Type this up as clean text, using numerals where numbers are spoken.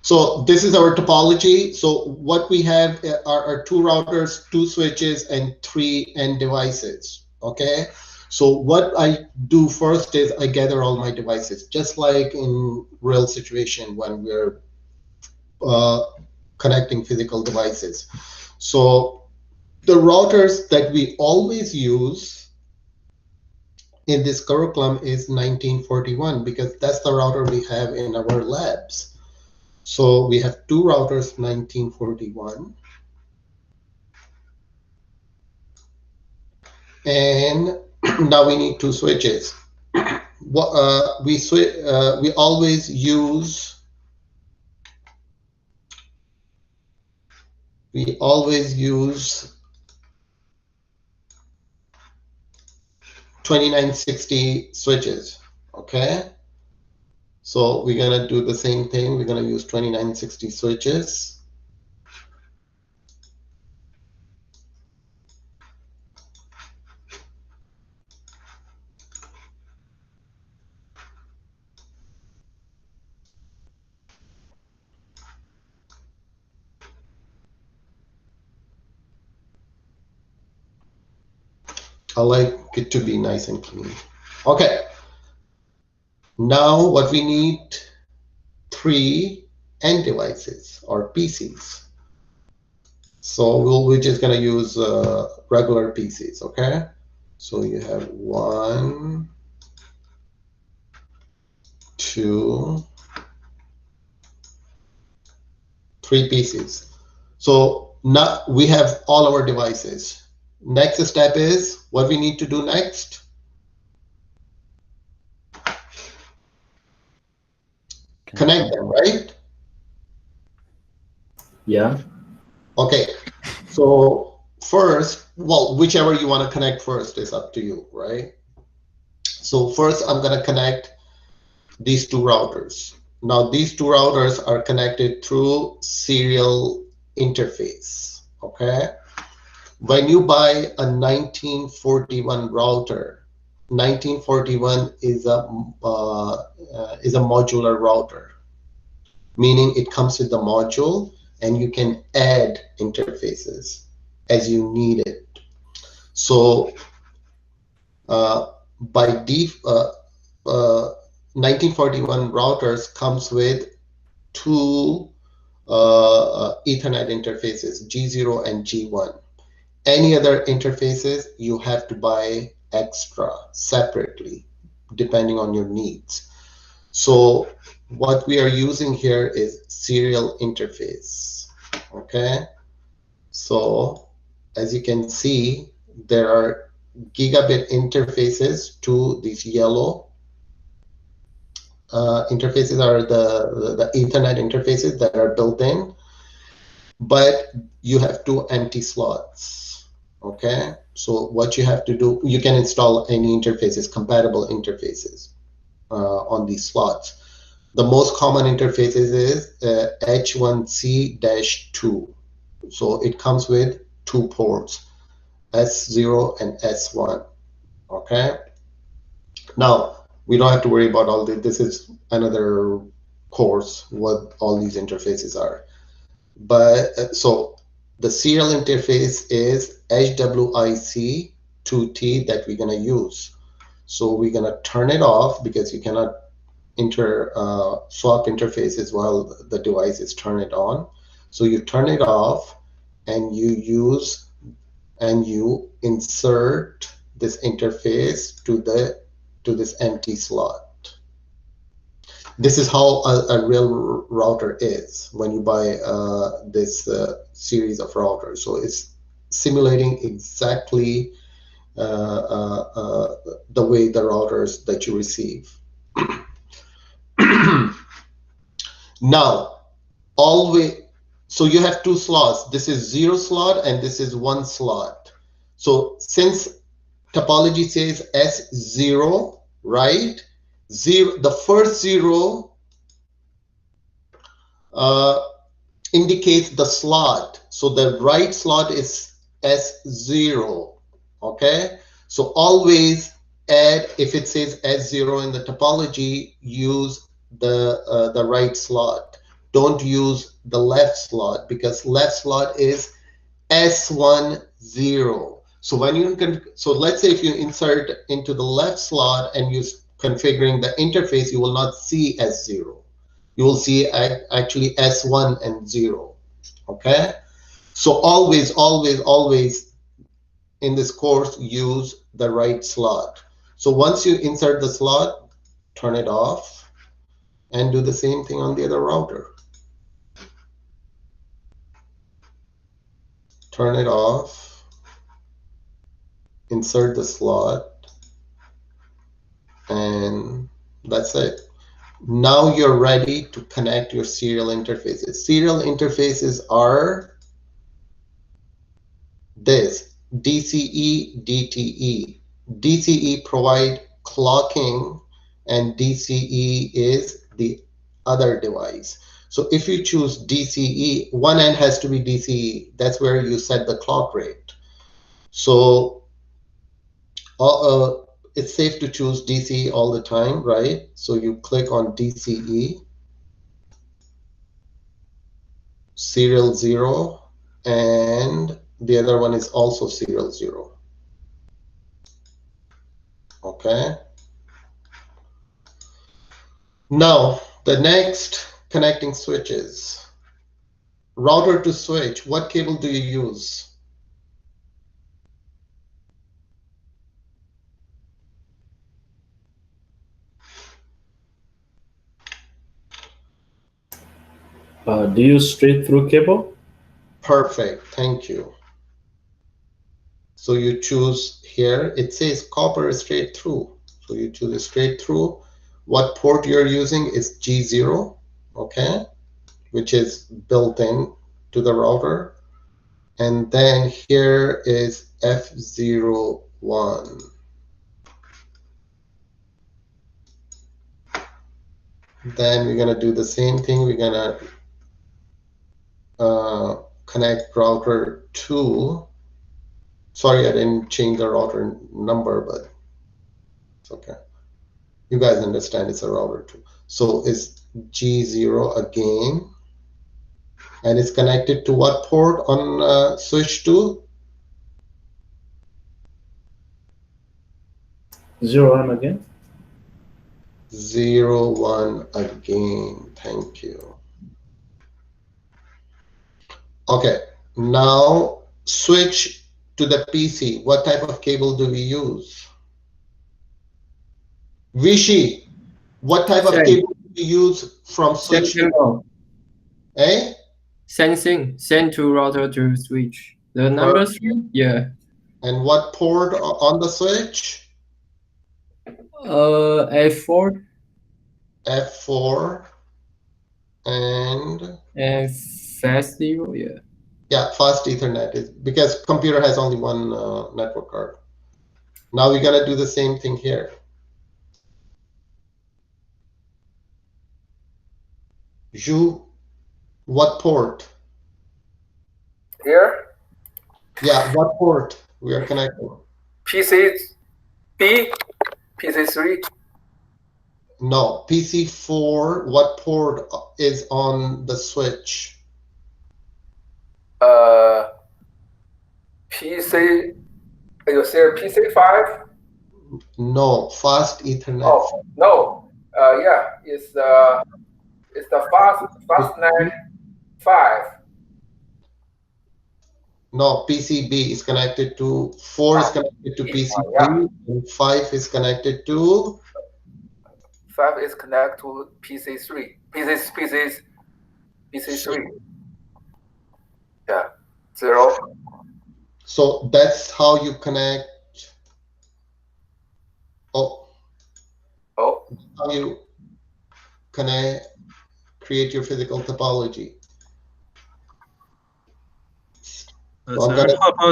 So this is our topology. So what we have are two routers, two switches, and three end devices. Okay. So what I do first is I gather all my devices, just like in real situation when we're uh, connecting physical devices. So the routers that we always use in this curriculum is 1941 because that's the router we have in our labs. So we have two routers, 1941, and now we need two switches. We always use 2960 switches. Okay, so we're gonna do the same thing. We're gonna use 2960 switches. I like it to be nice and clean. Okay. Now what we need, three end devices or PCs. So we're just gonna use regular PCs, okay? So you have 1, 2, 3 PCs. So now we have all our devices. Next step is what we need to do next. Connect them, right? Yeah. Okay. So first, well, whichever you want to connect first is up to you, right? So first I'm going to connect these two routers. Now these two routers are connected through serial interface, okay? When you buy a 1941 router, 1941 is a modular router, meaning it comes with the module and you can add interfaces as you need it. So by default, 1941 routers comes with two Ethernet interfaces, G0 and G1. Any other interfaces you have to buy extra separately depending on your needs. So what we are using here is serial interface. Okay, so as you can see, there are gigabit interfaces to these yellow interfaces are the Ethernet interfaces that are built in, but you have two empty slots. Okay, so what you have to do, you can install any interfaces, compatible interfaces on these slots. The most common interfaces is H1C-2. So it comes with two ports, S0 and S1. Okay. Now, we don't have to worry about all this. This is another course, what all these interfaces are. But so the serial interface is HWIC2T that we're going to use. So we're going to turn it off because you cannot swap interfaces while the device is turned on. So you turn it off and you insert this interface to this empty slot. This is how a real router is when you buy this series of routers. So it's simulating exactly the way the routers that you receive. Now, so you have two slots. This is 0 slot and this is 1 slot. So since topology says S0, right? The first 0 indicates the slot. So the right slot is S0, okay? So always add, if it says S0 in the topology, use the right slot. don't use the left slot because left slot is S10. So when you can, so let's say if you insert into the left slot and you're configuring the interface, you will not see S0. You will see actually S1 and 0. Okay. So always, always, always in this course, use the right slot. So once you insert the slot, turn it off and do the same thing on the other router. Turn it off, insert the slot, and that's it. Now you're ready to connect your serial interfaces. Serial interfaces are this: DCE, DTE. DCE provide clocking and DCE is the other device. So if you choose DCE, one end has to be DCE. That's where you set the clock rate. So it's safe to choose DCE all the time, right? So you click on DCE, serial 0, and the other one is also serial 0. Okay. Now, the next connecting switches. Router to switch, what cable do you use? Do you use straight through cable? Perfect, thank you. So you choose here, it says copper straight through. So you choose a straight through. What port you're using is G0, okay, which is built in to the router. And then here is F01. Then we're gonna do the same thing. We're gonna connect router 2. Sorry, I didn't change the router number, but it's okay. You guys understand it's a router 2. So it's G0 again. And it's connected to what port on switch 2? 0 1 again? 0 1 again. Thank you. Okay, now switch to the PC. What type of cable do we use? Vichy, what type of cable do we use from switch? Eh? Same thing. Send to router to switch. The number 3? Yeah. And what port on the switch? F4. F4 and fast 0, yeah. Yeah, fast Ethernet is because computer has only one network card. Now we're gonna do the same thing here. What port? Here? Yeah, what port we are connecting? PC B, PC3. No, PC4, what port is on the switch? PC, you say PC5? No, fast Ethernet. Oh, no. Yeah, it's the fastnet 5. No, PCB is connected to 4 is connected to PCB, yeah. And 5 is connected to 5 is connected to PC3. PC3. Yeah, 0. So that's how you connect. How you create your physical topology. Sir, how about